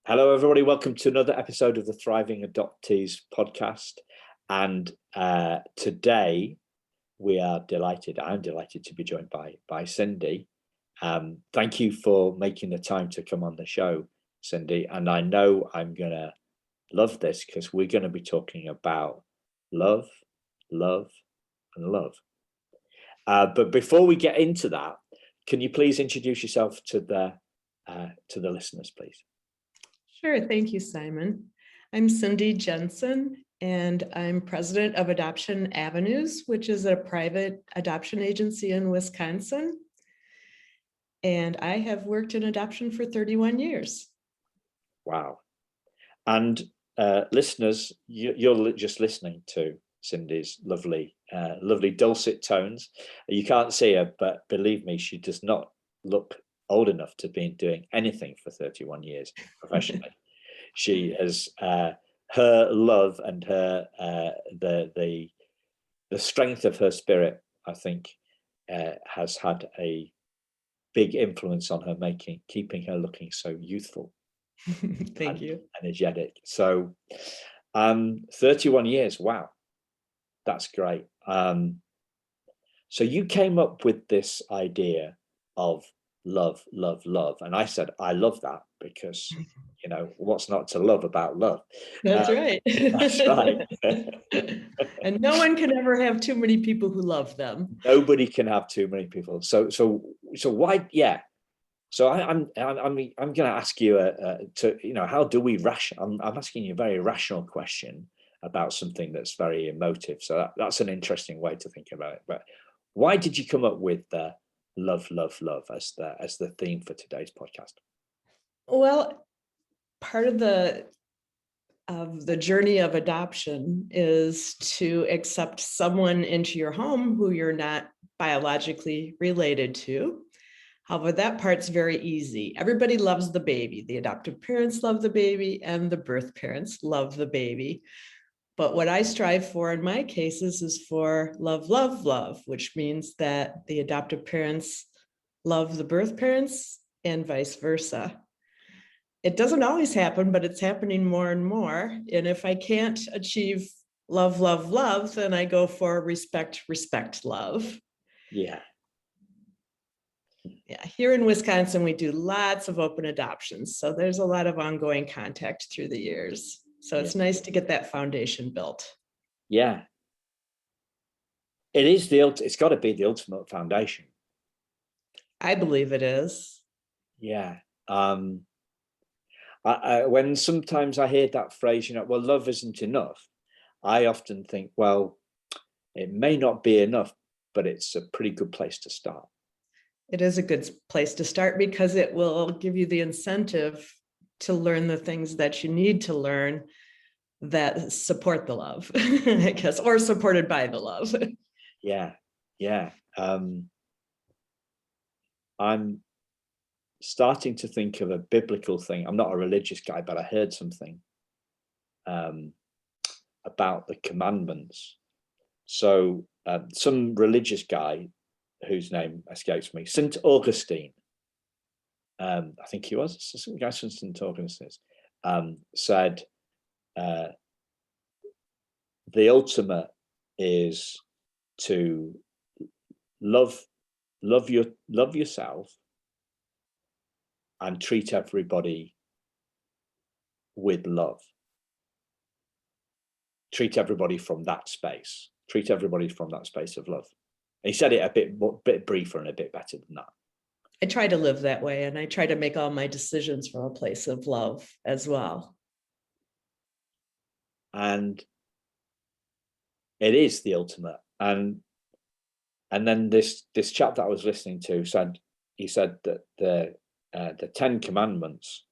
Hello, everybody. Welcome to another episode of the Thriving Adoptees podcast. And today we are delighted. I'm delighted to be joined by Cindy. Thank you for making the time to come on the show, Cindy. And I know I'm going to love this because we're going to be talking about love, love, and love. But before we get into that, can you please introduce yourself to the listeners, please? Sure. Thank you, Simon. I'm Cindy Jensen, and I'm president of Adoption Avenues, which is a private adoption agency in Wisconsin. And I have worked in adoption for 31 years. Wow. And listeners, you're just listening to Cindy's lovely dulcet tones. You can't see her, but believe me, she does not look old enough to be doing anything for 31 years professionally. She has her love and her the strength of her spirit, I think, has had a big influence on her keeping her looking so youthful. Thank you. Energetic. So 31 years, wow, that's great. So you came up with this idea of love, love, love. And I said, I love that because, what's not to love about love? That's right. That's right. And no one can ever have too many people who love them. Nobody can have too many people. So why? Yeah. So I'm going to ask you how do we ration? I'm asking you a very rational question about something that's very emotive. So that's an interesting way to think about it. But why did you come up with the love, love, love as the theme for today's podcast? Well, part of the journey of adoption is to accept someone into your home who you're not biologically related to. However, that part's very easy. Everybody loves the baby. The adoptive parents love the baby and the birth parents love the baby. But what I strive for in my cases is for love, love, love, which means that the adoptive parents love the birth parents and vice versa. It doesn't always happen, but it's happening more and more. And if I can't achieve love, love, love, then I go for respect, respect, love. Yeah. Yeah. Here in Wisconsin, we do lots of open adoptions. So there's a lot of ongoing contact through the years. So it's nice to get that foundation built. Yeah. It's got to be the ultimate foundation. I believe it is. Yeah. When sometimes I hear that phrase, well, love isn't enough, I often think, well, it may not be enough, but it's a pretty good place to start. It is a good place to start because it will give you the incentive to learn the things that you need to learn that support the love, I guess, or supported by the love. Yeah. I'm starting to think of a biblical thing. I'm not a religious guy, but I heard something about the commandments. So some religious guy whose name escapes me, St. Augustine, I think he was, some guy from St. Augustine, said the ultimate is to love yourself and treat everybody with love. Treat everybody from that space. Treat everybody from that space of love. And he said it a bit briefer and a bit better than that. I try to live that way, and I try to make all my decisions from a place of love as well. And it is the ultimate. And then this chap that I was listening to said that the 10 commandments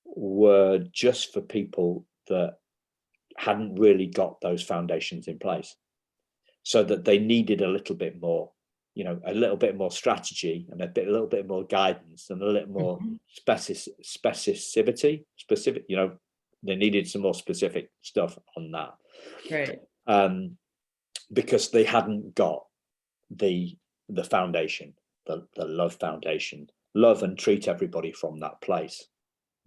were just for people that hadn't really got those foundations in place, so that they needed a little bit more, a little bit more strategy and a little bit more guidance and a little more specificity. They needed some more specific stuff on that. Right. Because they hadn't got the foundation, the love foundation, love and treat everybody from that place.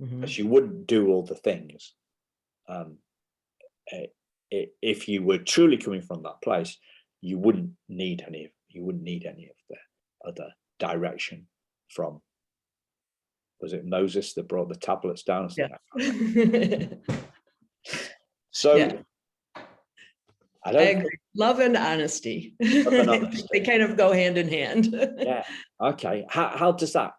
Mhm. you wouldn't do all the things. Um, if you were truly coming from that place, you wouldn't need any of the other direction from, was it Moses that brought the tablets down or something? Yes. So Yeah. I I don't agree. Love and honesty. love and I think honesty. they kind of go hand in hand. Yeah. Okay. How does that?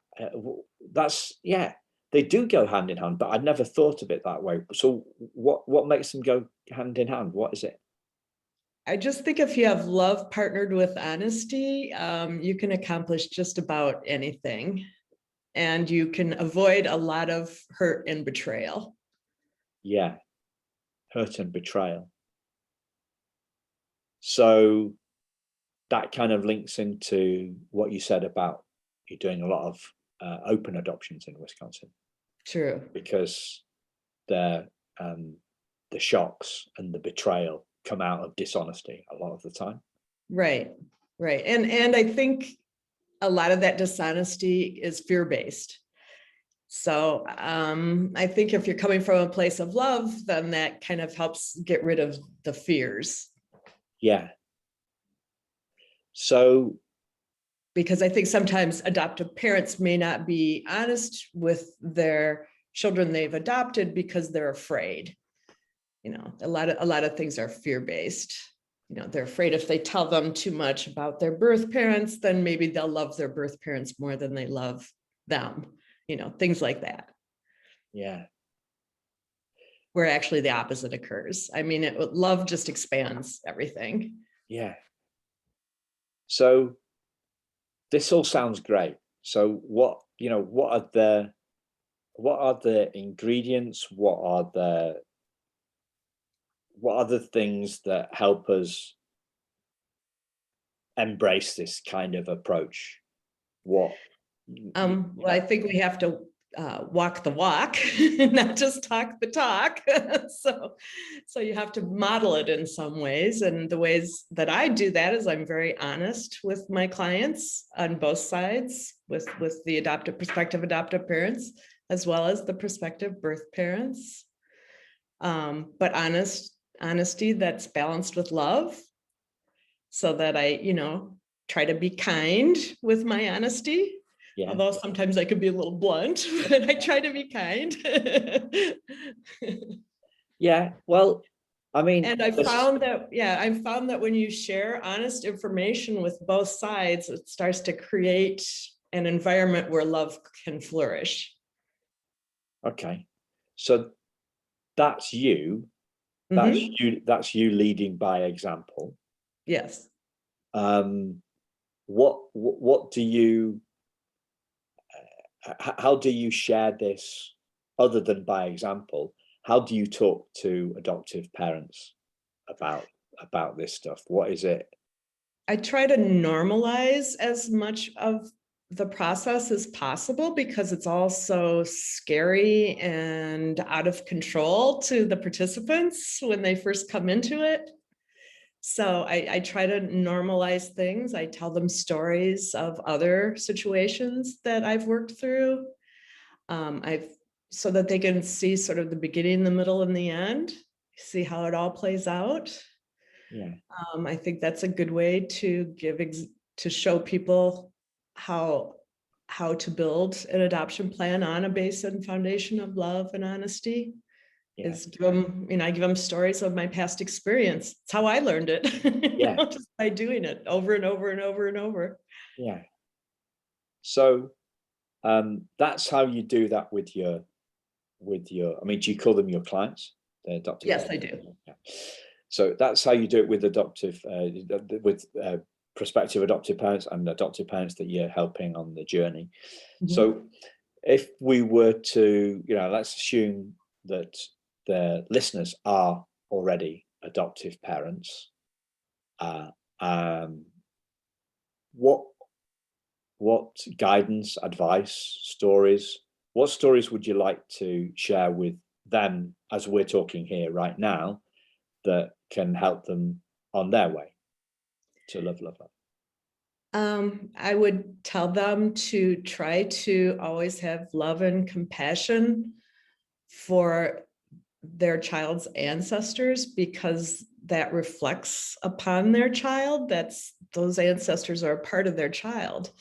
That's, yeah. They do go hand in hand, but I'd never thought of it that way. So what makes them go hand in hand? What is it? I just think if you have love partnered with honesty, you can accomplish just about anything. And you can avoid a lot of hurt and betrayal. Yeah. Hurt and betrayal. So that kind of links into what you said about you doing a lot of open adoptions in Wisconsin. True. Because the shocks and the betrayal come out of dishonesty a lot of the time. Right. Right. And I think a lot of that dishonesty is fear-based. So I think if you're coming from a place of love, then that kind of helps get rid of the fears. Yeah. So, because I think sometimes adoptive parents may not be honest with their children they've adopted because they're afraid. You know, a lot of things are fear-based. You know, they're afraid if they tell them too much about their birth parents, then maybe they'll love their birth parents more than they love them. You know, things like that. Yeah. Where actually the opposite occurs. I mean, love just expands everything. Yeah. So this all sounds great. So what are the ingredients? What are the things that help us embrace this kind of approach? Well, I think we have to walk the walk, not just talk the talk. So you have to model it in some ways. And the ways that I do that is I'm very honest with my clients on both sides, with the prospective adoptive parents, as well as the prospective birth parents. But honesty that's balanced with love, so that I, try to be kind with my honesty. Yeah. Although sometimes I could be a little blunt, but I try to be kind. Yeah. Well, I mean, and I've found that when you share honest information with both sides, it starts to create an environment where love can flourish. Okay. So that's you. Mm-hmm. That's you leading by example. Yes. What do you, how do you share this other than by example? How do you talk to adoptive parents about this stuff? What is it? I try to normalize as much of the process as possible because it's all so scary and out of control to the participants when they first come into it. So I try to normalize things. I tell them stories of other situations that I've worked through. So that they can see sort of the beginning, the middle, and the end, see how it all plays out. Yeah. I think that's a good way to to show people how to build an adoption plan on a base and foundation of love and honesty. Yeah. Is give them, I give them stories of my past experience. It's how I learned it. Yeah. Just by doing it over and over and over and over. Yeah. So that's how you do that with your, I mean, do you call them your clients? The adoptive? Yes, I do. Yeah. So that's how you do it with adoptive, prospective adoptive parents and adoptive parents that you're helping on the journey. Mm-hmm. So if we were to, let's assume that the listeners are already adoptive parents. What guidance, advice, stories, what stories would you like to share with them as we're talking here right now that can help them on their way to love? I would tell them to try to always have love and compassion for their child's ancestors, because that reflects upon their child. Those ancestors are a part of their child.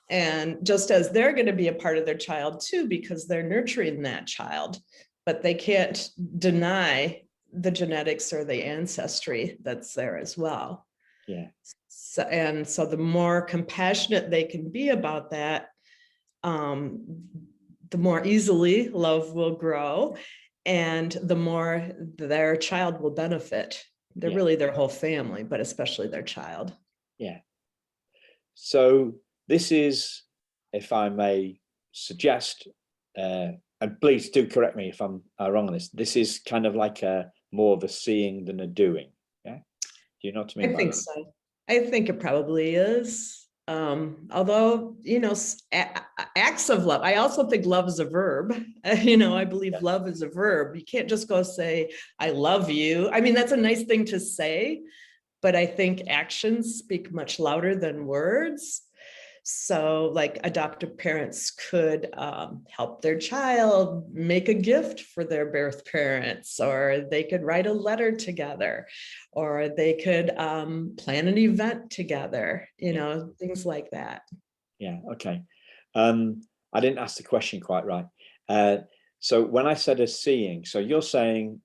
And just as they're going to be a part of their child too, because they're nurturing that child, but they can't deny the genetics or the ancestry that's there as well. Yeah. So the more compassionate they can be about that, the more easily love will grow, and the more their child will benefit. They're really their whole family, but especially their child. Yeah. So this is, if I may suggest, and please do correct me if I'm wrong on this, this is kind of like more of a seeing than a doing. Yeah. Do you know what I mean? I think so. I think it probably is. Although, acts of love, I also think love is a verb. I believe love is a verb. You can't just go say, I love you. I mean, that's a nice thing to say, but I think actions speak much louder than words. So like adoptive parents could help their child make a gift for their birth parents, or they could write a letter together, or they could plan an event together, things like that. Yeah, okay. I didn't ask the question quite right. So when I said a seeing, so you're saying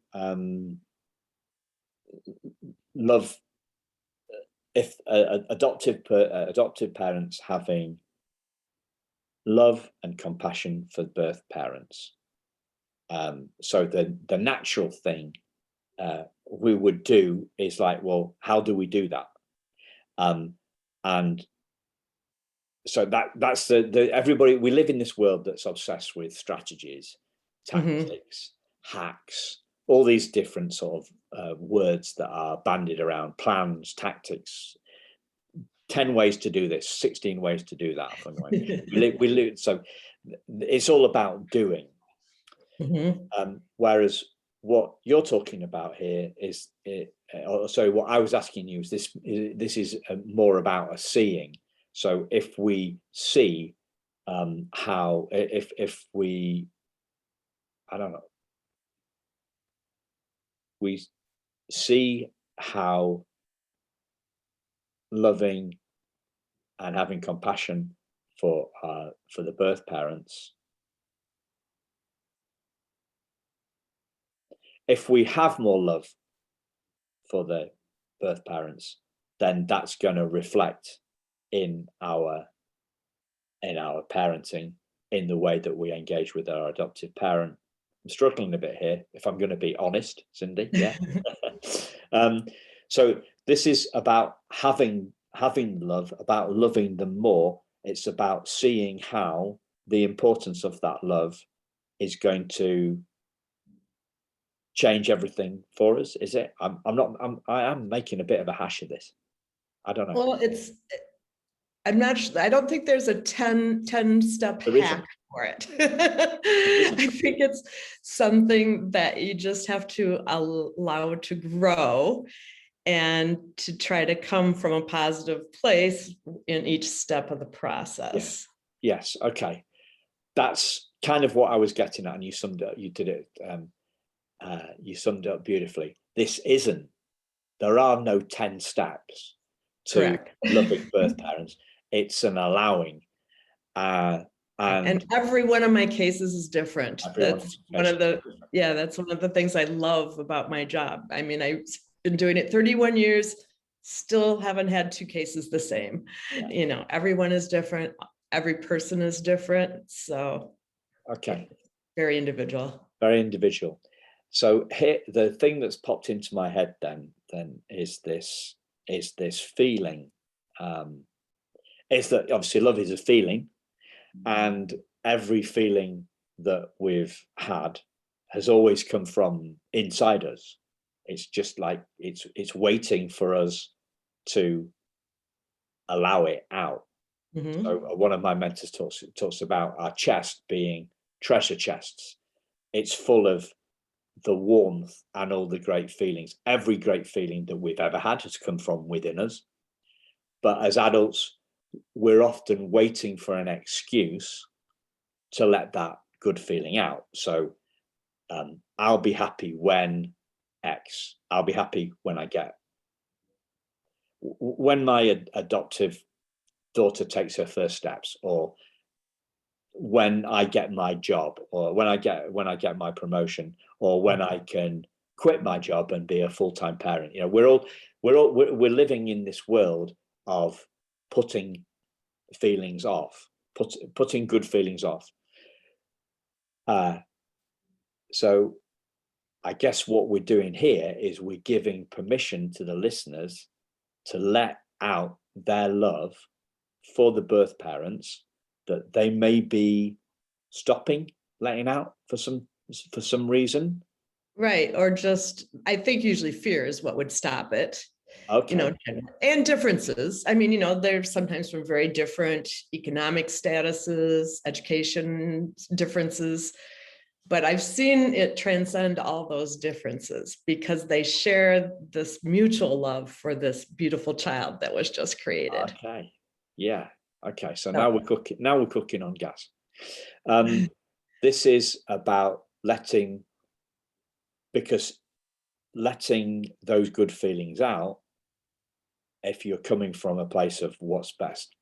love, if adoptive parents having love and compassion for birth parents. So the natural thing we would do is like, well, how do we do that? And so that's the everybody, we live in this world that's obsessed with strategies, tactics, hacks, all these different sort of words that are bandied around, plans, tactics, 10 ways to do this, 16 ways to do that. So it's all about doing. Whereas what you're talking about here is, what I was asking you is this is more about a seeing. So if we see how, if we, I don't know, we see how loving and having compassion for the birth parents, if we have more love for the birth parents, then that's going to reflect in our parenting, in the way that we engage with our adoptive parent. I'm struggling a bit here, if I'm going to be honest, Cindy. Yeah. So this is about having love, about loving them more. It's about seeing how the importance of that love is going to change everything for us. Is it? I am making a bit of a hash of this. I don't know. Well, I'm not sure. I don't think there's a 10 step hack for it. I think it's something that you just have to allow to grow, and to try to come from a positive place in each step of the process. Yes. Okay. That's kind of what I was getting at, and you summed it up. You did it. You summed it up beautifully. There are no 10 steps to loving birth parents. It's an allowing. And every one of my cases is different. That's one of the things I love about my job. I mean, I've been doing it 31 years, still haven't had 2 cases the same. Everyone is different. Every person is different. So okay. Very individual. Very individual. So here, the thing that's popped into my head then is this feeling. Is that obviously love is a feeling, and every feeling that we've had has always come from inside us. It's just like it's waiting for us to allow it out. So one of my mentors talks about our chest being treasure chests. It's full of the warmth and all the great feelings. Every great feeling that we've ever had has come from within us. But as adults, we're often waiting for an excuse to let that good feeling out. So I'll be happy when X. I'll be happy when I get. When my adoptive daughter takes her first steps, or when I get my job, or when I get my promotion, or when I can quit my job and be a full-time parent. We're living in this world of putting feelings off, putting good feelings off. So I guess what we're doing here is we're giving permission to the listeners to let out their love for the birth parents that they may be stopping letting out for some reason. Right. Or just, I think usually fear is what would stop it. Okay. And differences. I mean, they're sometimes from very different economic statuses, education differences, but I've seen it transcend all those differences because they share this mutual love for this beautiful child that was just created. Okay. Yeah. Okay. So now we're cooking. Now we're cooking on gas. This is about letting those good feelings out. If you're coming from a place of what's best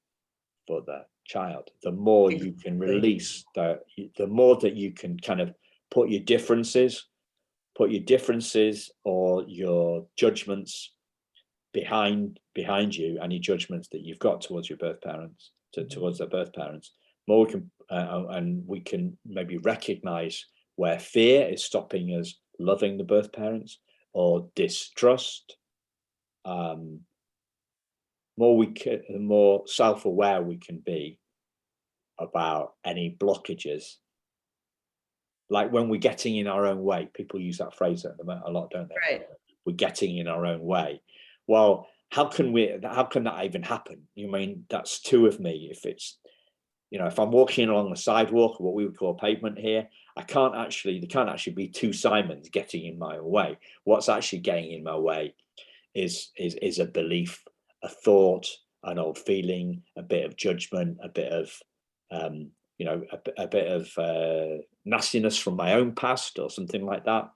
for the child, the more you can release, the more that you can kind of put your differences or your judgments behind you, and your judgments that you've got towards your birth parents, towards their birth parents. More we can, and we can maybe recognize where fear is stopping us loving the birth parents, or distrust. The more self-aware we can be about any blockages. Like when we're getting in our own way, people use that phrase a lot, don't they? Right. We're getting in our own way. Well, how can that even happen? You mean that's two of me? If it's, if I'm walking along the sidewalk, or what we would call pavement here, there can't actually be two Simons getting in my way. What's actually getting in my way is a belief, a thought, an old feeling, a bit of judgment, a bit of a bit of nastiness from my own past, or something like that.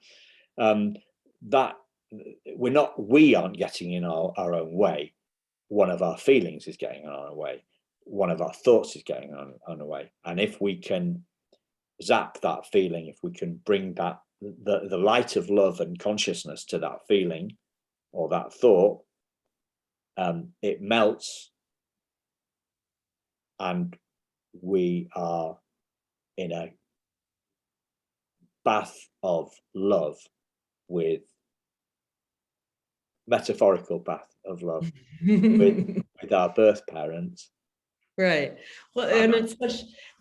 That we aren't getting in our own way. One of our feelings is getting in our own way. One of our thoughts is getting on our way. And if we can zap that feeling, if we can bring that the light of love and consciousness to that feeling or that thought, it melts, and we are in a bath of love, with metaphorical bath of love with our birth parents. Right. Well, and it's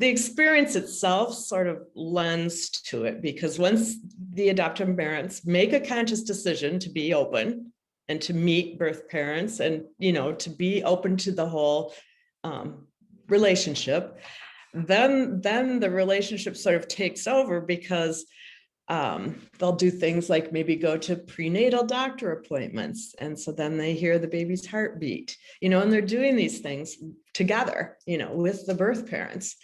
the experience itself sort of lends to it, because once the adoptive parents make a conscious decision to be open and to meet birth parents, and to be open to the whole relationship, then the relationship sort of takes over, because they'll do things like maybe go to prenatal doctor appointments, and so then they hear the baby's heartbeat, and they're doing these things together, with the birth parents.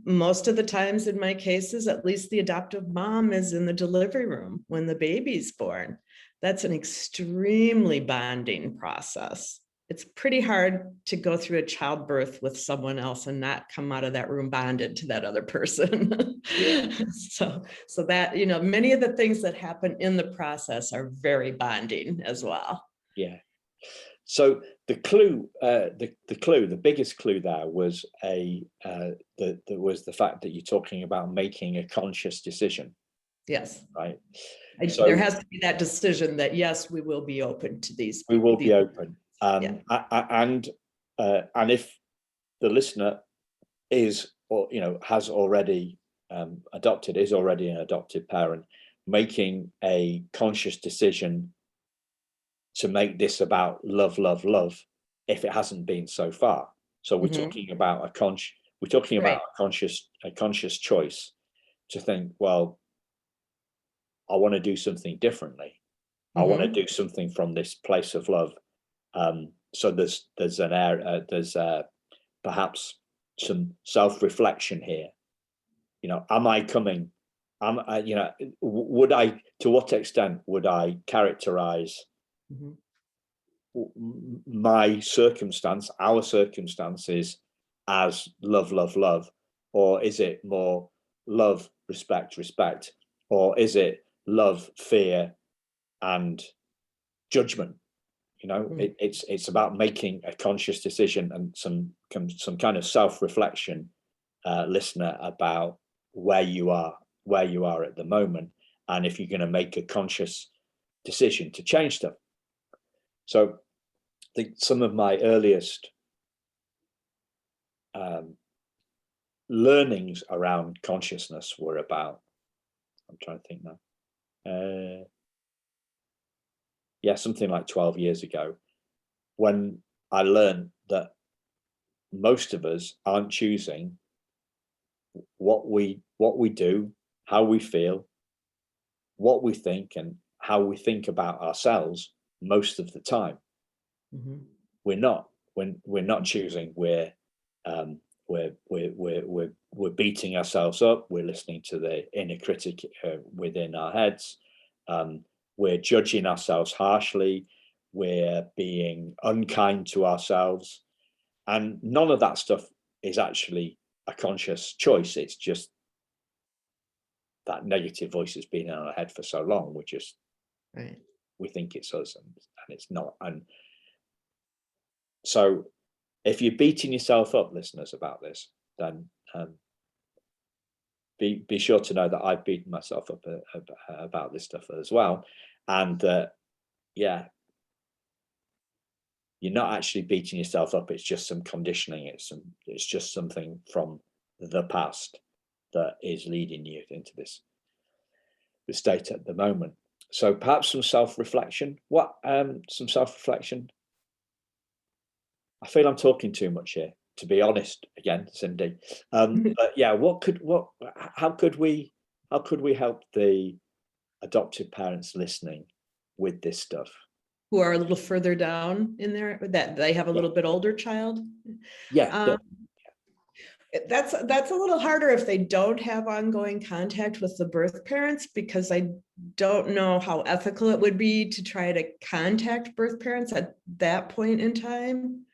Most of the times, in my cases, at least, the adoptive mom is in the delivery room when the baby's born. That's an extremely bonding process. It's pretty hard to go through a childbirth with someone else and not come out of that room bonded to that other person. Yeah. So that, many of the things that happen in the process are very bonding as well. Yeah. So the clue, the biggest clue there was the fact that you're talking about making a conscious decision. Yes. Right. So there has to be that decision that, yes, we will be open to these. We will be open. Yeah. And if the listener is, or has already adopted, is already an adopted parent, making a conscious decision to make this about love, if it hasn't been so far. So we're talking about a conscious choice to think, well, I want to do something differently. I want to do something from this place of love. So there's perhaps some self-reflection here. Am I coming you know, would I, to what extent would I characterize my circumstance, our circumstances, as love, love, love? Or is it more love, respect, respect? Or is it love, fear, and judgment? You know, it's about making a conscious decision and some kind of self-reflection, listener, about where you are at the moment, and if you're going to make a conscious decision to change stuff. So I think some of my earliest learnings around consciousness were about, I'm trying to think now, something like 12 years ago, when I learned that most of us aren't choosing what we do, how we feel, what we think, and how we think about ourselves most of the time. We're not choosing. We're beating ourselves up. We're listening to the inner critic within our heads. We're judging ourselves harshly. We're being unkind to ourselves, and none of that stuff is actually a conscious choice. It's just that negative voice has been in our head for so long. We just we think it's us, and it's not. And so if you're beating yourself up, listeners, about this, then be sure to know that I've beaten myself up about this stuff as well, and you're not actually beating yourself up. It's just some conditioning. It's just something from the past that is leading you into this state at the moment. So perhaps some self-reflection. Some self-reflection. I feel I'm talking too much here, to be honest, again, Cindy. But yeah, how could we help the adoptive parents listening with this stuff? Who are a little further down in there, that they have a little bit older child. That's a little harder if they don't have ongoing contact with the birth parents, because I don't know how ethical it would be to try to contact birth parents at that point in time,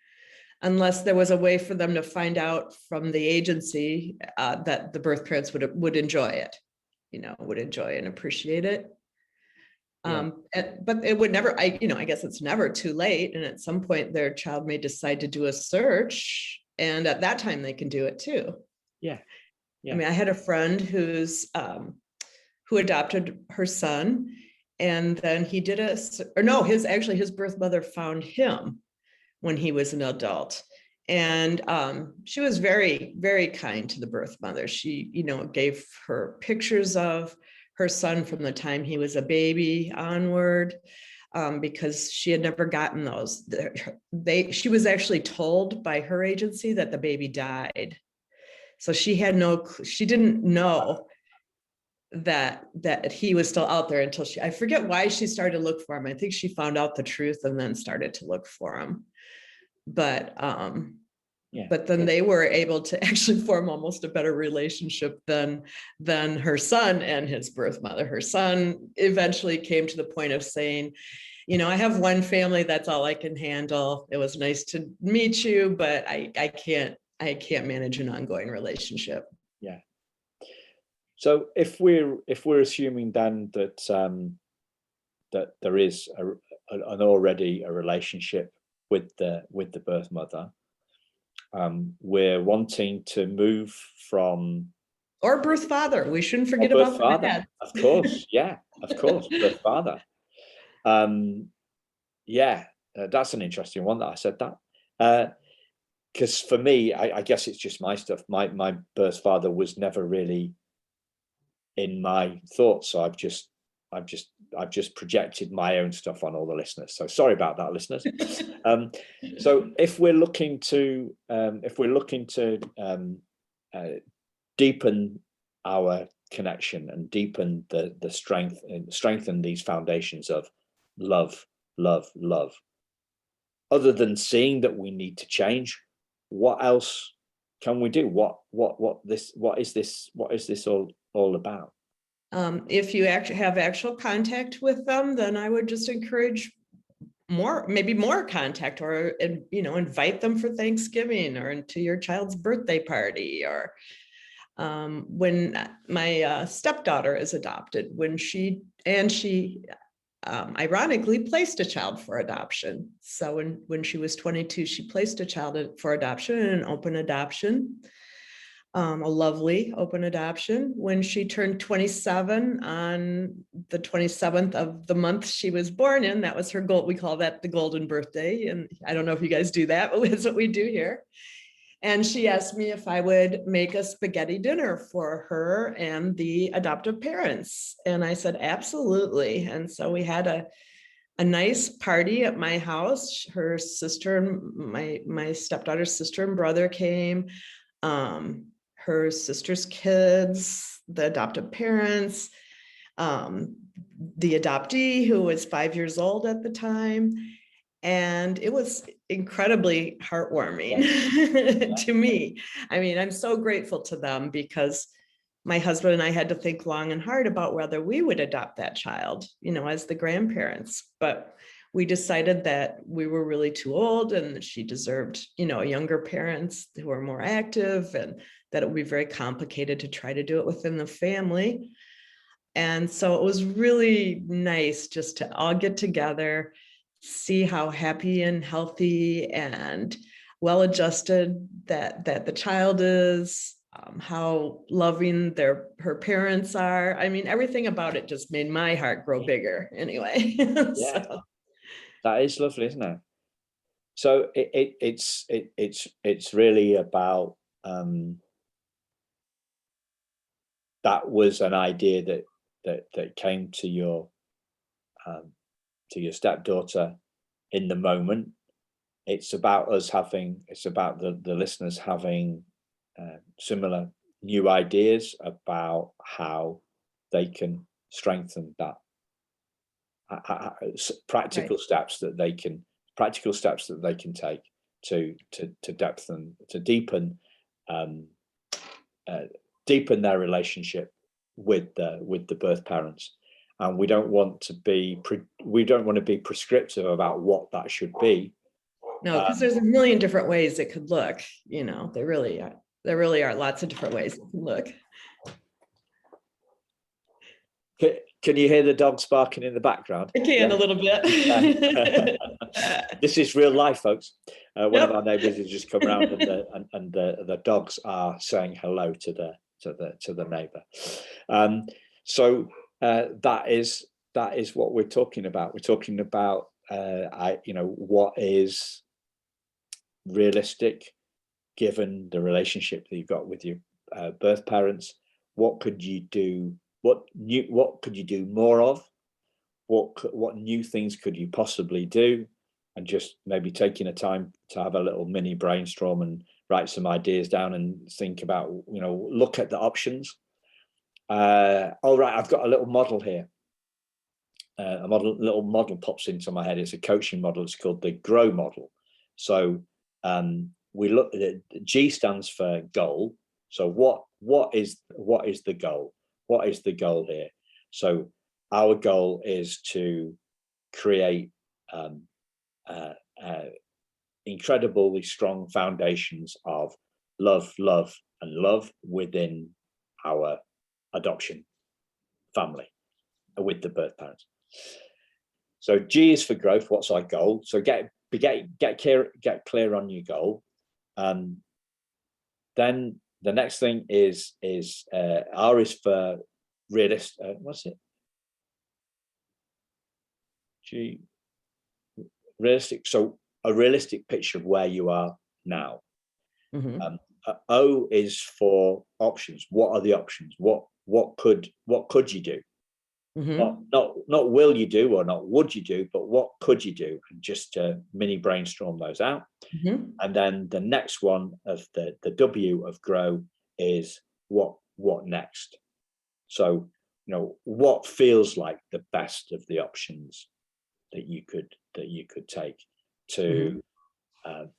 unless there was a way for them to find out from the agency that the birth parents would enjoy it, would enjoy and appreciate it. But it would never, I guess it's never too late. And at some point their child may decide to do a search, and at that time they can do it too. I mean, I had a friend who adopted her son, and then he did his birth mother found him when he was an adult. And she was very, very kind to the birth mother. She, gave her pictures of her son from the time he was a baby onward, because she had never gotten those. She was actually told by her agency that the baby died. So she didn't know that he was still out there until I forget why she started to look for him. I think she found out the truth and then started to look for him. But then they were able to actually form almost a better relationship than her son and his birth mother. Her son eventually came to the point of saying, I have one family, that's all I can handle. It was nice to meet you, but I can't manage an ongoing relationship. So if we're assuming then that that there is already a relationship with the birth mother, we're wanting to move from, or birth father. We shouldn't forget about the dad. Of course, of course, birth father. That's an interesting one that I said that, because for me, I guess it's just my stuff. My birth father was never really in my thoughts, so I've just projected my own stuff on all the listeners. So sorry about that, listeners. So if we're looking to deepen our connection and deepen the strength and strengthen these foundations of love, other than seeing that we need to change, what else can we do? What is this all about? If you actually have actual contact with them, then I would just encourage maybe more contact, or, invite them for Thanksgiving or into your child's birthday party. Or when my stepdaughter is adopted, she ironically placed a child for adoption. So when she was 22, she placed a child for adoption in an open adoption. A lovely open adoption. When she turned 27 on the 27th of the month she was born in, that was her goal. We call that the golden birthday. And I don't know if you guys do that, but that's what we do here. And she asked me if I would make a spaghetti dinner for her and the adoptive parents. And I said, absolutely. And so we had a nice party at my house. Her sister, my stepdaughter's sister and brother came. Her sister's kids, the adoptive parents, the adoptee, who was 5 years old at the time. And it was incredibly heartwarming to me. I mean, I'm so grateful to them, because my husband and I had to think long and hard about whether we would adopt that child, as the grandparents. But we decided that we were really too old and that she deserved, younger parents who were more active, and that it would be very complicated to try to do it within the family. And so it was really nice just to all get together, see how happy and healthy and well-adjusted that the child is, how loving her parents are. I mean, everything about it just made my heart grow bigger anyway. Yeah, So. that is lovely, isn't it? So it's really about that was an idea that came to your stepdaughter in the moment. It's about the listeners having similar new ideas about how they can strengthen that, practical steps that they can take to depth and to deepen their relationship with the birth parents. And we don't want to be prescriptive about what that should be. No, because there's a million different ways it could look. There really are lots of different ways it can look. Can you hear the dogs barking in the background? I can, a little bit. This is real life, folks. One of our neighbours has just come around, and the dogs are saying hello to the neighbour. So that is what we're talking about. We're talking about what is realistic given the relationship that you've got with your birth parents. What could you do? What could you do more of? What new things could you possibly do? And just maybe taking a time to have a little mini brainstorm and write some ideas down and think about, look at the options. All right, I've got a little model here. Little model pops into my head. It's a coaching model. It's called the GROW model. So we look at it. G stands for goal. So what is the goal? What is the goal here? So our goal is to create incredibly strong foundations of love within our adoption family with the birth parents. So G is for growth. What's our goal? So get clear on your goal. Then the next thing is R is for realist. What's it? G, realistic. So a realistic picture of where you are now. Mm-hmm. O is for options. What are the options? What could you do? Mm-hmm. Not will you do or not would you do, but what could you do? And just mini brainstorm those out. Mm-hmm. And then the next one of the W of grow is what next. So what feels like the best of the options that you could take to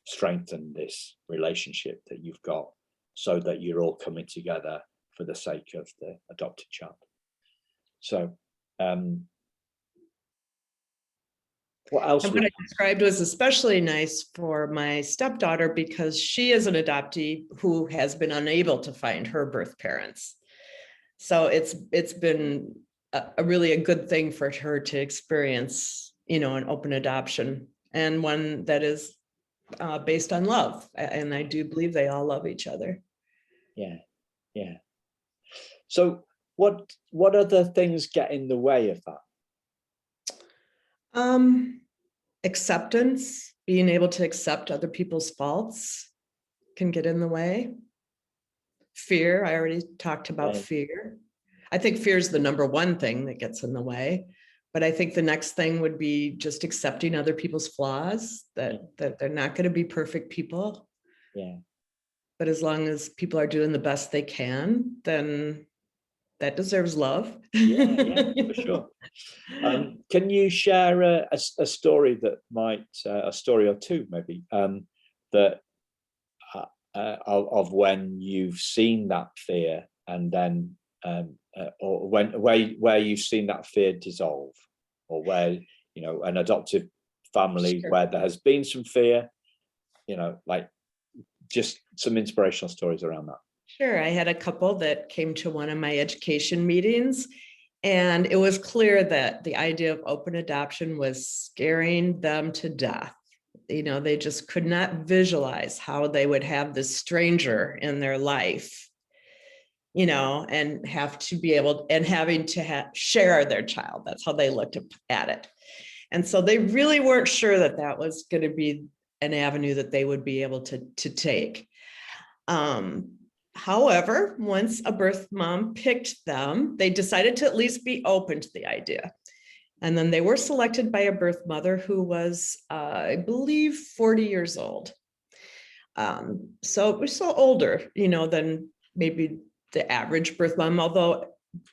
strengthen this relationship that you've got, so that you're all coming together for the sake of the adopted child. So what else? And what I described was especially nice for my stepdaughter because she is an adoptee who has been unable to find her birth parents. So it's been a really a good thing for her to experience, an open adoption, and one that is based on love. And I do believe they all love each other. Yeah. So what other things get in the way of that? Acceptance, being able to accept other people's faults can get in the way. Fear, I already talked about fear. I think fear is the number one thing that gets in the way. But I think the next thing would be just accepting other people's flaws, that they're not going to be perfect people. Yeah. But as long as people are doing the best they can, then that deserves love. Yeah, for sure. Can you share a story that might, a story or two maybe, that of when you've seen that fear, and then or where you've seen that fear dissolve, or where an adoptive family where there has been some fear, like just some inspirational stories around that? Sure. I had a couple that came to one of my education meetings, and it was clear that the idea of open adoption was scaring them to death. They just could not visualize how they would have this stranger in their life, and have to be able and having to share their child. That's how they looked at it. And so they really weren't sure that that was going to be an avenue that they would be able to take. However, once a birth mom picked them, they decided to at least be open to the idea. And then they were selected by a birth mother who was, I believe, 40 years old. So it was so older, than maybe the average birth mom, although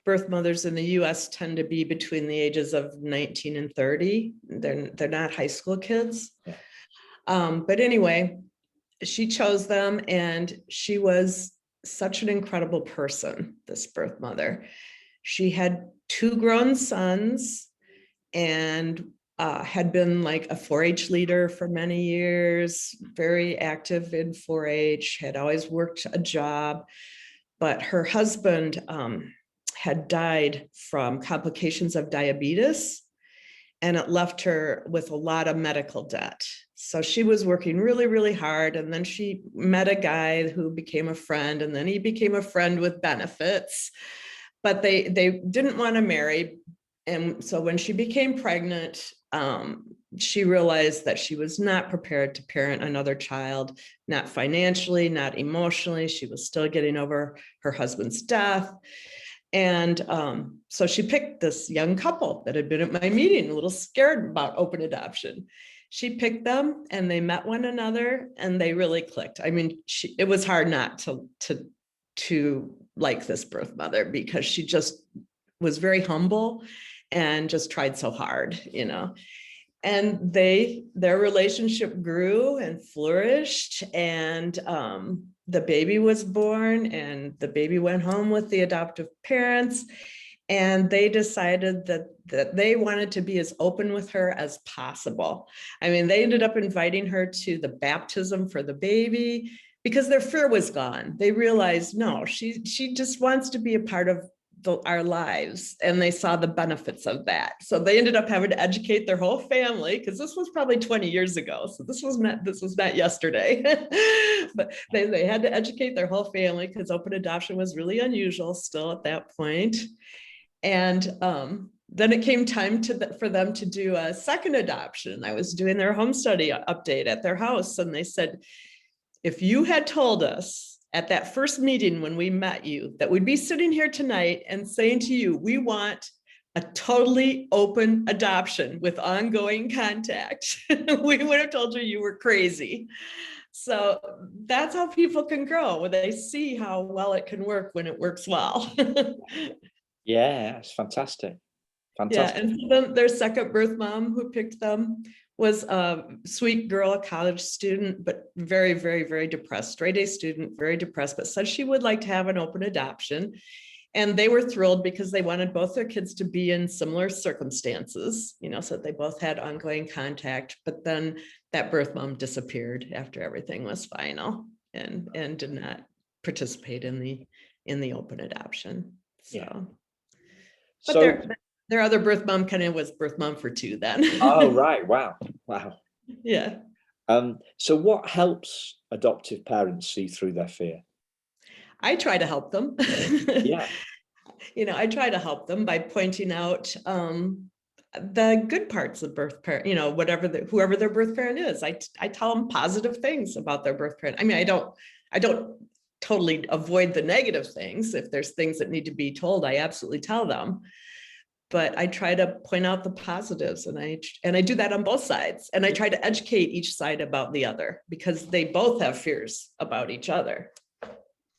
birth mothers in the US tend to be between the ages of 19 and 30. They're not high school kids. Yeah. But anyway, she chose them, and she was such an incredible person, this birth mother. She had 2 grown sons and had been like a 4-H leader for many years, very active in 4-H, had always worked a job, but her husband had died from complications of diabetes, and it left her with a lot of medical debt. So she was working really, really hard. And then she met a guy who became a friend, and then he became a friend with benefits, but they didn't want to marry. And so when she became pregnant, she realized that she was not prepared to parent another child, not financially, not emotionally. She was still getting over her husband's death. And so she picked this young couple that had been at my meeting, a little scared about open adoption. She picked them, and they met one another, and they really clicked. I mean, it was hard not to like this birth mother, because she just was very humble and just tried so hard, and their relationship grew and flourished, and the baby was born, and the baby went home with the adoptive parents, and they decided that they wanted to be as open with her as possible. I mean, they ended up inviting her to the baptism for the baby because their fear was gone. They realized, no, she just wants to be a part of our lives, and they saw the benefits of that. So they ended up having to educate their whole family, because this was probably 20 years ago. So this was not yesterday, but they had to educate their whole family, because open adoption was really unusual still at that point. And then it came time for them to do a second adoption. I was doing their home study update at their house, and they said, if you had told us at that first meeting when we met you that we'd be sitting here tonight and saying to you, we want a totally open adoption with ongoing contact, we would have told you were crazy. So that's how people can grow, when they see how well it can work when it works well. Yeah, it's fantastic. Yeah, and so then their second birth mom who picked them was a sweet girl, a college student, but very, very, very depressed, straight A student, very depressed, but said she would like to have an open adoption. And they were thrilled because they wanted both their kids to be in similar circumstances, so that they both had ongoing contact. But then that birth mom disappeared after everything was final and did not participate in the open adoption. So, Yeah. but So, their other birth mom kind of was birth mom for two then. oh, right. Wow. Yeah. So what helps adoptive parents see through their fear? I try to help them. Yeah. I try to help them by pointing out the good parts of birth parent, whoever their birth parent is. I tell them positive things about their birth parent. I mean, I don't totally avoid the negative things. If there's things that need to be told, I absolutely tell them. But I try to point out the positives, and I do that on both sides. And I try to educate each side about the other, because they both have fears about each other.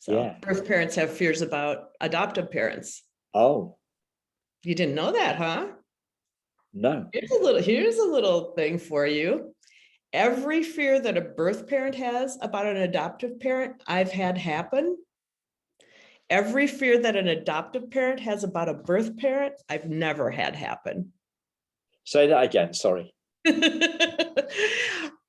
So birth parents have fears about adoptive parents. Oh. You didn't know that, huh? No. Here's a little thing for you. Every fear that a birth parent has about an adoptive parent, I've had happen. Every fear that an adoptive parent has about a birth parent, I've never had happen. Say that again, sorry.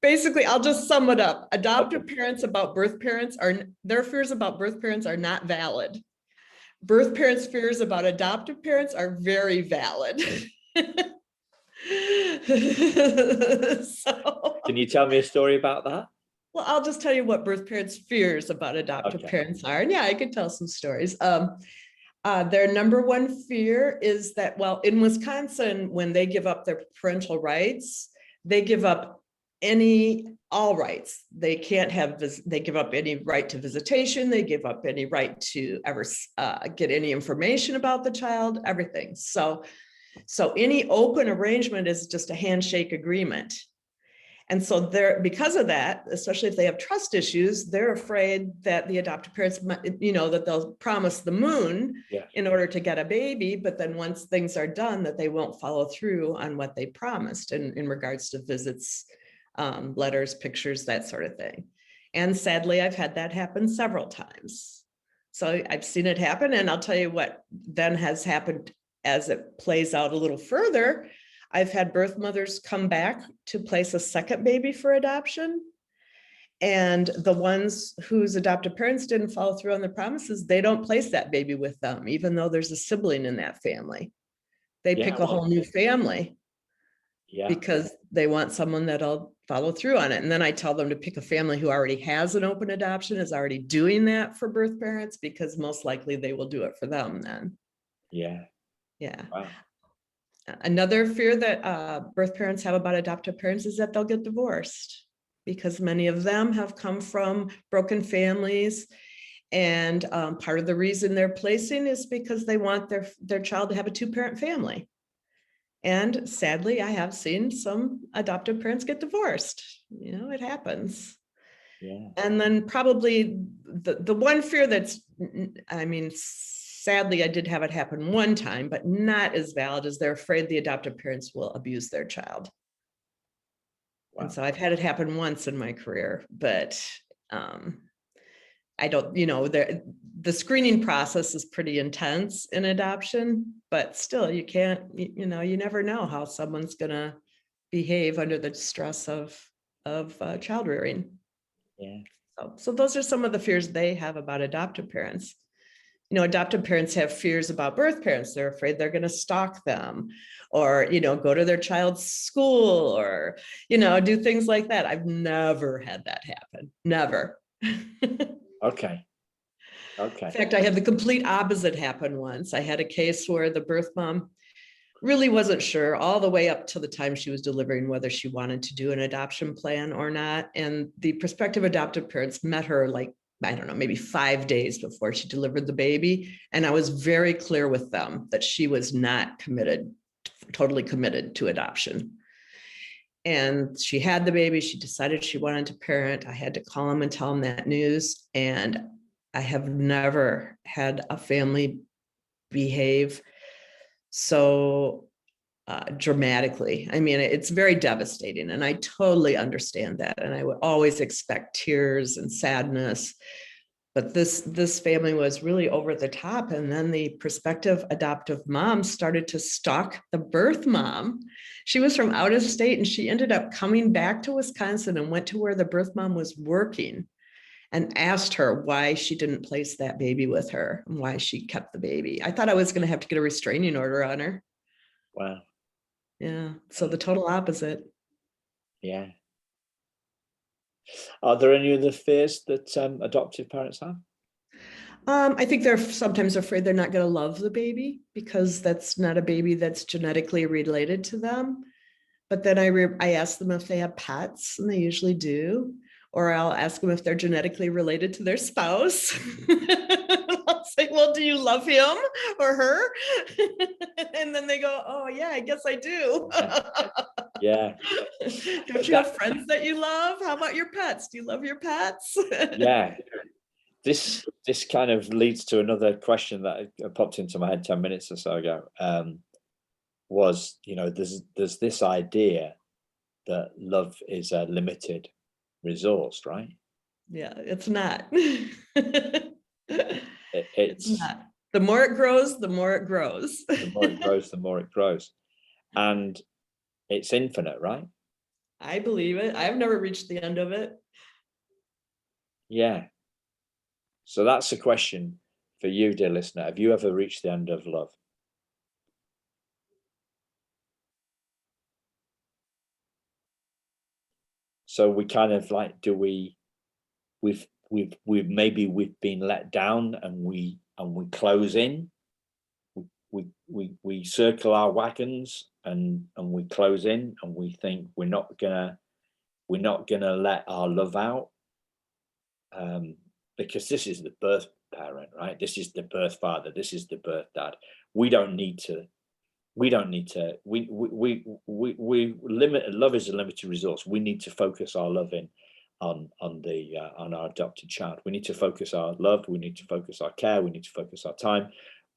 Basically, I'll just sum it up. Adoptive parents about birth parents their fears about birth parents are not valid. Birth parents' fears about adoptive parents are very valid. So, can you tell me a story about that? Well, I'll just tell you what birth parents' fears about adoptive parents are. And yeah, I could tell some stories. Their number one fear is that, well, in Wisconsin, when they give up their parental rights, they give up all rights. They can't they give up any right to visitation. They give up any right to ever get any information about the child, everything. So any open arrangement is just a handshake agreement. And so because of that, especially if they have trust issues, they're afraid that the adoptive parents, that they'll promise the moon in order to get a baby, but then once things are done, that they won't follow through on what they promised in regards to visits, letters, pictures, that sort of thing. And sadly, I've had that happen several times. So I've seen it happen, and I'll tell you what then has happened as it plays out a little further. I've had birth mothers come back to place a second baby for adoption. And the ones whose adoptive parents didn't follow through on the promises, they don't place that baby with them, even though there's a sibling in that family. They pick a whole new family because they want someone that'll follow through on it. And then I tell them to pick a family who already has an open adoption, is already doing that for birth parents, because most likely they will do it for them then. Yeah. Wow. Another fear that birth parents have about adoptive parents is that they'll get divorced, because many of them have come from broken families. And part of the reason they're placing is because they want their child to have a two-parent family. And sadly, I have seen some adoptive parents get divorced. It happens. Yeah. And then probably the one fear that's, sadly, I did have it happen one time, but not as valid, as they're afraid the adoptive parents will abuse their child. Wow. And so I've had it happen once in my career, but I don't, the screening process is pretty intense in adoption, but still you can't, you never know how someone's going to behave under the stress of child rearing. Yeah. So those are some of the fears they have about adoptive parents. Adoptive parents have fears about birth parents. They're afraid they're going to stalk them, or, go to their child's school, or, do things like that. I've never had that happen. Never. Okay. In fact, I had the complete opposite happen once. I had a case where the birth mom really wasn't sure all the way up to the time she was delivering whether she wanted to do an adoption plan or not. And the prospective adoptive parents met her maybe 5 days before she delivered the baby. And I was very clear with them that she was not totally committed to adoption. And she had the baby. She decided she wanted to parent. I had to call them and tell them that news. And I have never had a family behave so dramatically. It's very devastating, and I totally understand that. And I would always expect tears and sadness, But this family was really over the top. And then the prospective adoptive mom started to stalk the birth mom. She was from out of state, and she ended up coming back to Wisconsin and went to where the birth mom was working and asked her why she didn't place that baby with her and why she kept the baby. I thought I was going to have to get a restraining order on her. Wow. Yeah. So the total opposite. Yeah. Are there any other fears that adoptive parents have? I think they're sometimes afraid they're not going to love the baby because that's not a baby that's genetically related to them. But then I ask them if they have pets, and they usually do. Or I'll ask them if they're genetically related to their spouse. I'll say, well, do you love him or her? And then they go, oh, yeah, I guess I do. Yeah. Don't you have friends that you love? How about your pets? Do you love your pets? Yeah. This kind of leads to another question that popped into my head 10 minutes or so ago. Was, there's this idea that love is a limited resource, right? Yeah, it's not. It's not. The more it grows, the more it grows. The more it grows, the more it grows. And it's infinite, right? I believe it. I've never reached the end of it. Yeah. So that's a question for you, dear listener. Have you ever reached the end of love? So we kind of like, we've been let down, and we close in. We circle our wagons, and we close in, and we think we're not gonna let our love out, because this is the birth parent, right? This is the birth father. This is the birth dad. We don't need to. We limit. Love is a limited resource. We need to focus our love in on our adopted child. We need to focus our love. We need to focus our care. We need to focus our time.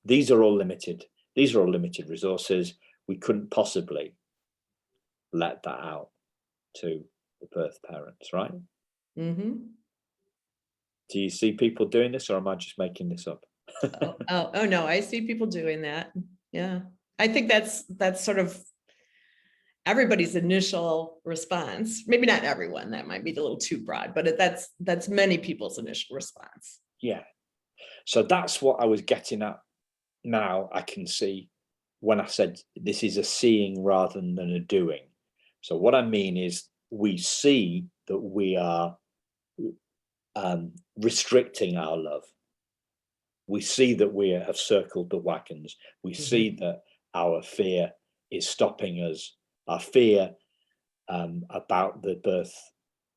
These are all limited resources. We couldn't possibly let that out to the birth parents, right? Mm-hmm. Do you see people doing this, or am I just making this up? Oh no, I see people doing that. Yeah. I think that's sort of everybody's initial response. Maybe not everyone, that might be a little too broad, but that's many people's initial response. Yeah. So that's what I was getting at. Now I can see when I said this is a seeing rather than a doing. So what I mean is we see that we are restricting our love. We see that we have circled the wagons. We see that our fear is stopping us. Our fear about the birth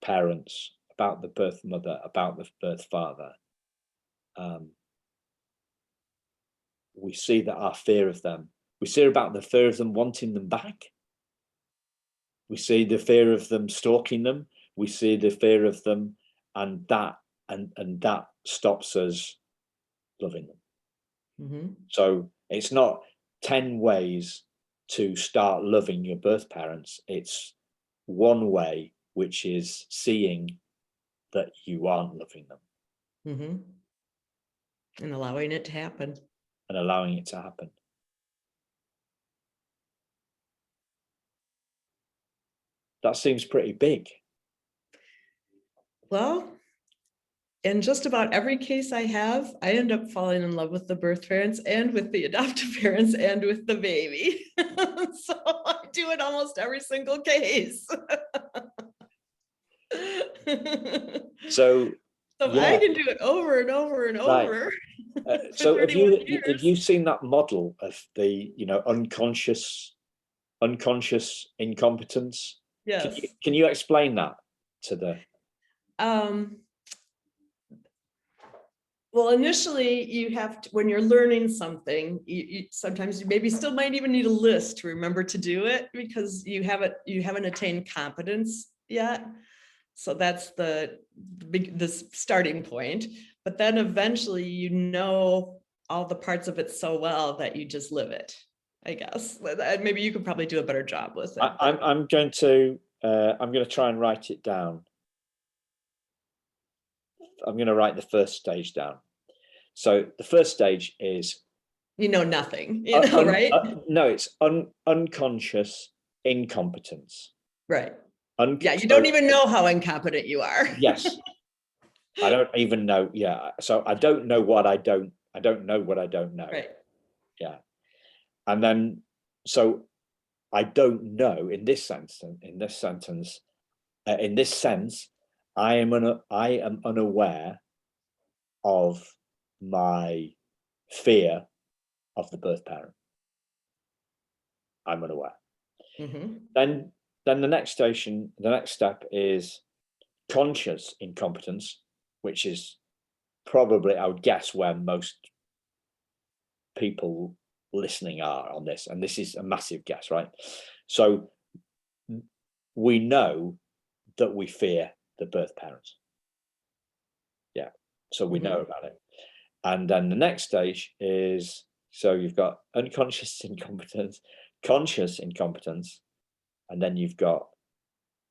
parents, about the birth mother, about the birth father. We see that our fear of them. We see about the fear of them wanting them back. We see the fear of them stalking them. We see the fear of them, and that stops us loving them. Mm-hmm. So it's not 10 ways to start loving your birth parents. It's one way, which is seeing that you aren't loving them. Mm-hmm. And allowing it to happen. And allowing it to happen. That seems pretty big. Well, in just about every case I have, I end up falling in love with the birth parents and with the adoptive parents and with the baby. So I do it almost every single case. So yeah. I can do it over and over and over. Right. So have you seen that model of the unconscious incompetence? Yes. Can you explain that to the well, initially you have to, when you're learning something, sometimes you maybe still might even need a list to remember to do it because you haven't attained competence yet. So that's the starting point. But then eventually you know all the parts of it so well that you just live it, I guess. Maybe you could probably do a better job with it. I'm going to try and write it down. write the first stage down. So the first stage is nothing, right? No, it's unconscious incompetence. Right. Yeah, you don't even know how incompetent you are. Yes. I don't even know. Yeah. So I don't know what I don't know what I don't know. Right. Yeah. And then, so I don't know in this sense, I am unaware of my fear of the birth parent. I'm unaware. Mm-hmm. Then the next step is conscious incompetence, which is probably, I would guess, where most people listening are on this, and this is a massive guess, right? So we know that we fear the birth parents. Yeah. So we know about it. And then the next stage is, so you've got unconscious incompetence, conscious incompetence, and then you've got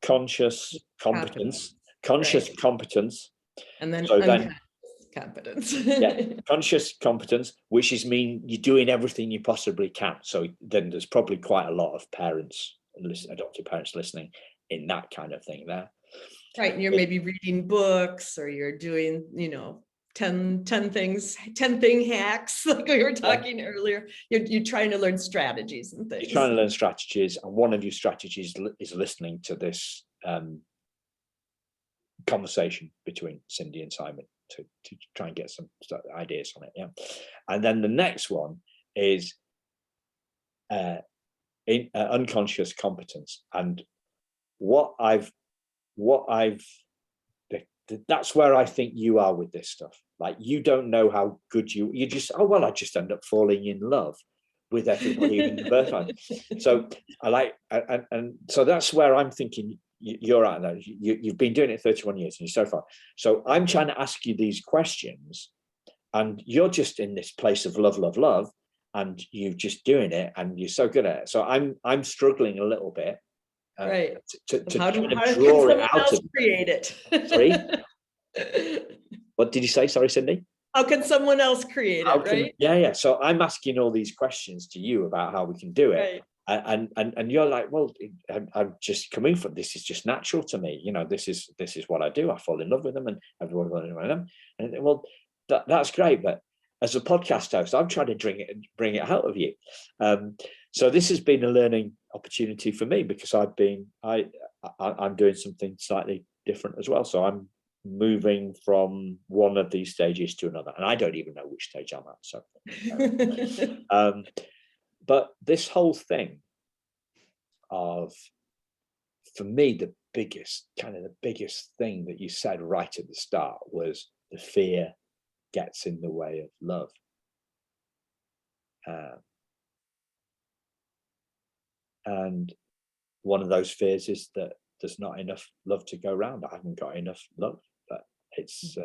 conscious competence, competence. And then so unconscious competence. Yeah, conscious competence, which is mean you're doing everything you possibly can. So then there's probably quite a lot of parents, adoptive parents listening in that kind of thing there. Right. And you're maybe reading books, or you're doing, 10 thing hacks, like we were talking earlier. You're trying to learn strategies and things. You're trying to learn strategies, and one of your strategies is listening to this conversation between Cindy and Simon to try and get some ideas on it. Yeah. And then the next one is unconscious competence. And that's where I think you are with this stuff. Like, you don't know how good you just, I just end up falling in love with everybody in the birth line. So I like, and so that's where I'm thinking you're at now. You've been doing it 31 years and you're so far. So I'm trying to ask you these questions, and you're just in this place of love, and you're just doing it, and you're so good at it. So I'm struggling a little bit. Right. To how kind can of draw it out of create it? Sorry? What did you say? Sorry, Cindy? How can someone else create it, right? Yeah. So I'm asking all these questions to you about how we can do it. Right. And you're like, well, I'm just coming from this. Is just natural to me. This is what I do. I fall in love with them, and everyone will know them. And well, that's great. But as a podcast host, I'm trying to bring it out of you. So this has been a learning opportunity for me, because I'm doing something slightly different as well. So I'm moving from one of these stages to another, and I don't even know which stage I'm at. So, but this whole thing of, for me, the biggest thing that you said right at the start was the fear gets in the way of love. And one of those fears is that there's not enough love to go around. I haven't got enough love. But it's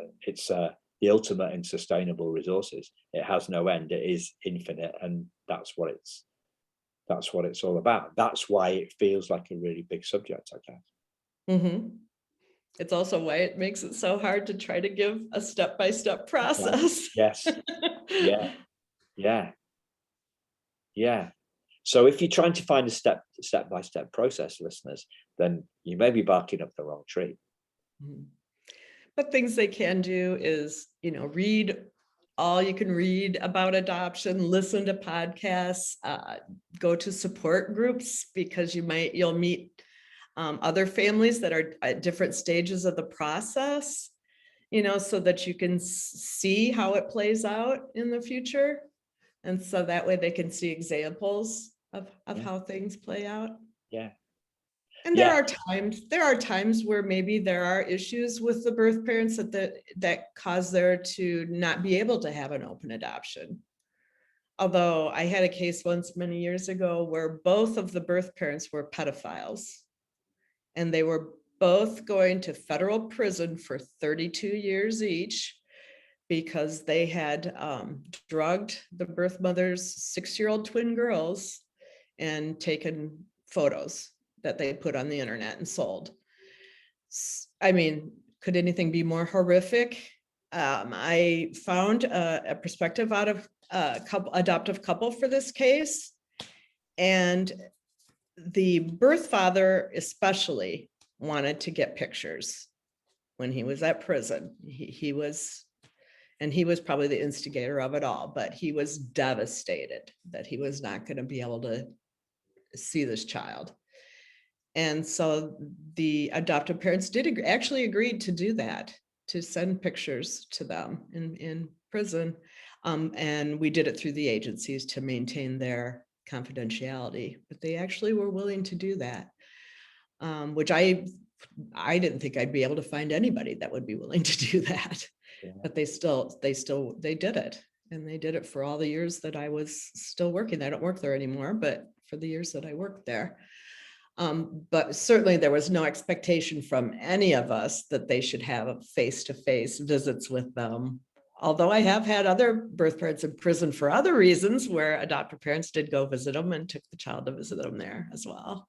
the ultimate in sustainable resources. It has no end. It is infinite, and that's what it's all about. That's why it feels like a really big subject, I guess. Mm-hmm. It's also why it makes it so hard to try to give a step-by-step process. Yes. Yeah. So if you're trying to find a step-by-step process, listeners, then you may be barking up the wrong tree. Mm-hmm. But things they can do is, read all you can read about adoption, listen to podcasts, go to support groups, because you'll meet other families that are at different stages of the process, so that you can see how it plays out in the future. And so that way they can see examples of how things play out. Yeah. And there are times where maybe there are issues with the birth parents that cause there to not be able to have an open adoption. Although I had a case once many years ago where both of the birth parents were pedophiles, and they were both going to federal prison for 32 years each, because they had drugged the birth mother's 6-year-old twin girls and taken photos that they put on the internet and sold. I mean, could anything be more horrific? I found a prospective adoptive couple for this case. And the birth father especially wanted to get pictures when he was at prison. He was probably the instigator of it all, but he was devastated that he was not going to be able to see this child. And so the adoptive parents actually agreed to do that, to send pictures to them in prison. And we did it through the agencies to maintain their confidentiality, but they actually were willing to do that, which I didn't think I'd be able to find anybody that would be willing to do that. Yeah. But they did it. And they did it for all the years that I was still working. I don't work there anymore, but for the years that I worked there. But certainly there was no expectation from any of us that they should have face-to-face visits with them. Although I have had other birth parents in prison for other reasons where adoptive parents did go visit them and took the child to visit them there as well.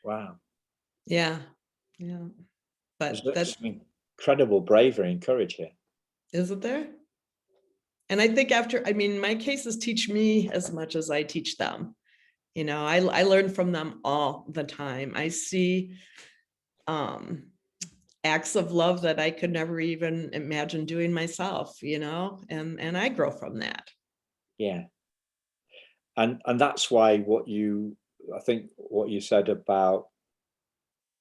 Wow. Yeah. Yeah. But that's some incredible bravery and courage here. Isn't there? And I think my cases teach me as much as I teach them. You know, I learn from them all the time. I see acts of love that I could never even imagine doing myself, you know, and I grow from that. Yeah. And that's why I think what you said about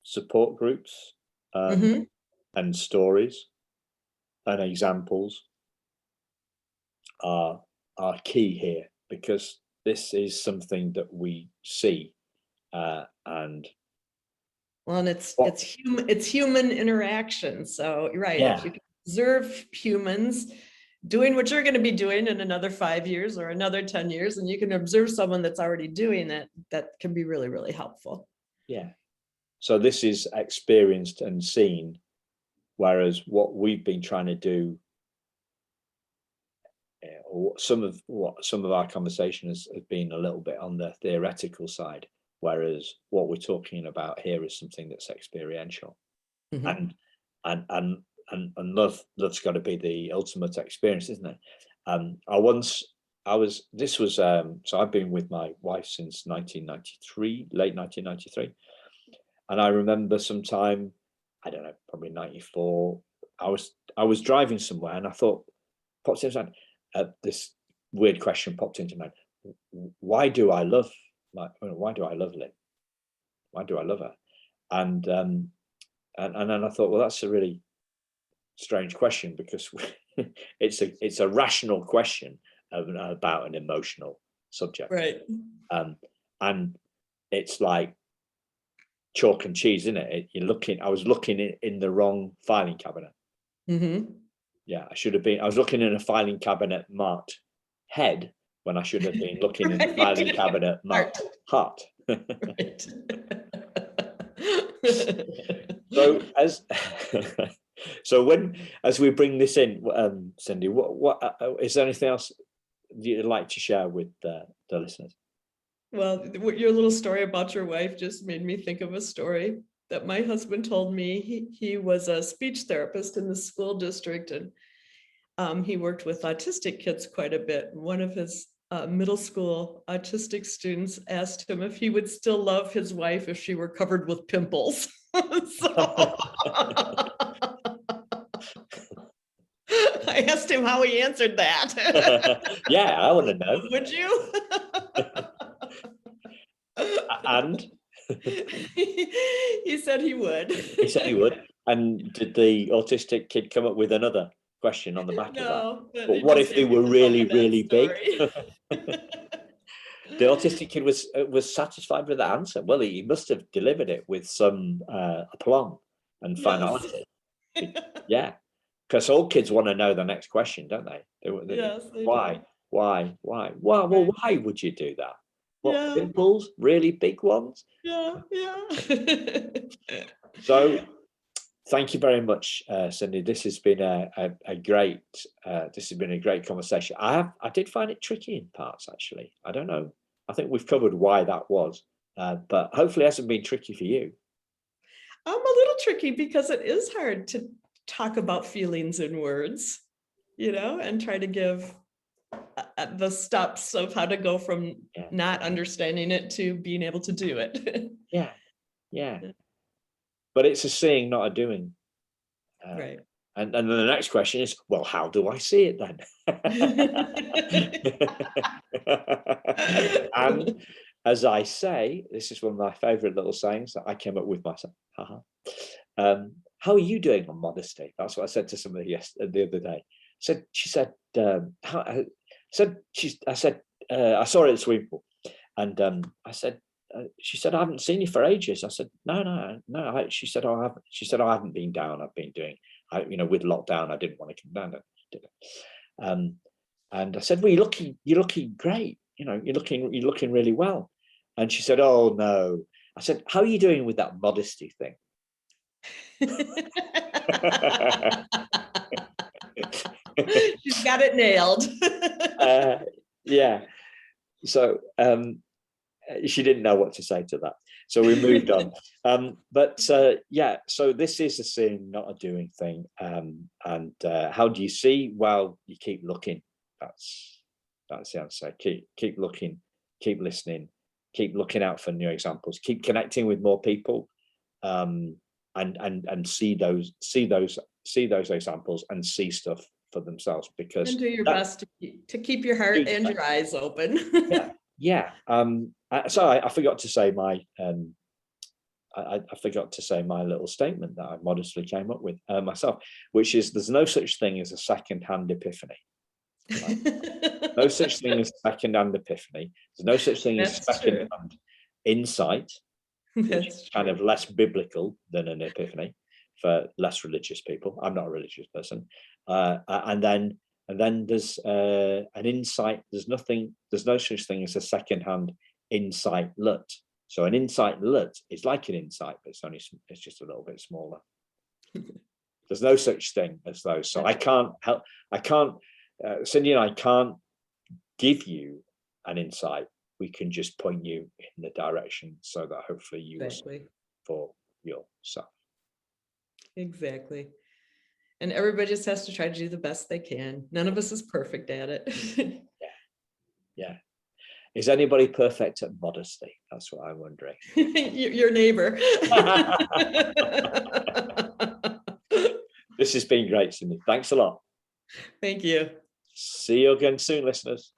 support groups and stories and examples are key here, because this is something that we see and it's human interaction. So you're right. Yeah. If you can observe humans doing what you're going to be doing in another 5 years or another 10 years, and you can observe someone that's already doing it, that can be really, really helpful. Yeah. So this is experienced and seen, whereas what we've been trying to do, or some of our conversation has been a little bit on the theoretical side, whereas what we're talking about here is something that's experiential. And love's got to be the ultimate experience, isn't it? So I've been with my wife since 1993, late 1993. And I remember sometime, I don't know, probably 94, I was driving somewhere and I thought, popped into mind, this weird question popped into mind. Why do I love Lynn? Why do I love her? And then I thought, well, that's a really strange question, because it's a rational question about an emotional subject, right? And it's like chalk and cheese, isn't it? I was looking in the wrong filing cabinet. Yeah, I was looking in a filing cabinet marked head when I should have been looking in the filing cabinet marked heart. Right. As we bring this in, Cindy, what is there anything else you'd like to share with the listeners? Well, your little story about your wife just made me think of a story that my husband told me. He was a speech therapist in the school district, and he worked with autistic kids quite a bit. One of his middle school autistic students asked him if he would still love his wife if she were covered with pimples. I asked him how he answered that. Yeah, I want to know. Would you? And he said he would. He said he would. And did the autistic kid come up with another question on the back of that? But what if they were really, really big? The autistic kid was satisfied with that answer. Well, he must have delivered it with some aplomb and finality. Yeah, because all kids want to know the next question, don't they? Yes, they why? do. Why? Well, why would you do that? What, pimples? Really big ones? Yeah. So, thank you very much, Cindy. This has been a great conversation. I did find it tricky in parts, actually. I don't know. I think we've covered why that was, but hopefully it hasn't been tricky for you. I'm a little tricky because it is hard to talk about feelings in words, and try to give the steps of how to go from Yeah. not understanding it to being able to do it. Yeah. Yeah. But it's a seeing, not a doing. Right. And then the next question is, well, how do I see it then? And as I say, this is one of my favorite little sayings that I came up with myself. How are you doing on modesty? That's what I said to somebody the other day. She said, I saw her at the swimming pool, and I said, she said, I haven't seen you for ages. I said, no. She said, oh, I haven't. She said, oh, I haven't been down. I've been doing, with lockdown, I didn't want to come down. And I said, well, you're looking great. You're looking really well. And she said, oh no. I said, how are you doing with that modesty thing? She's got it nailed. Yeah. So she didn't know what to say to that. So we moved on. Yeah, so this is a seeing, not a doing thing. And how do you see? Well, you keep looking. That's the answer. Keep looking, keep listening, keep looking out for new examples, keep connecting with more people, and see those examples and see stuff for themselves, because and do your best to keep your heart and your eyes open. Yeah. So I forgot to say my I forgot to say my little statement that I modestly came up with myself, which is, there's no such thing as a second-hand epiphany. Right? No such thing as second-hand epiphany. There's no such thing as second-hand insight, which is kind of less biblical than an epiphany for less religious people. I'm not a religious person. And then there's an insight. There's no such thing as a second-hand insight lut. So an insight lut is like an insight, but it's just a little bit smaller. There's no such thing as those. So I can't help. Cindy and I can't give you an insight. We can just point you in the direction so that hopefully you will see for yourself. Exactly. And everybody just has to try to do the best they can. None of us is perfect at it. Yeah. Is anybody perfect at modesty? That's what I'm wondering. Your neighbor. This has been great, Cindy. Thanks a lot. Thank you. See you again soon, listeners.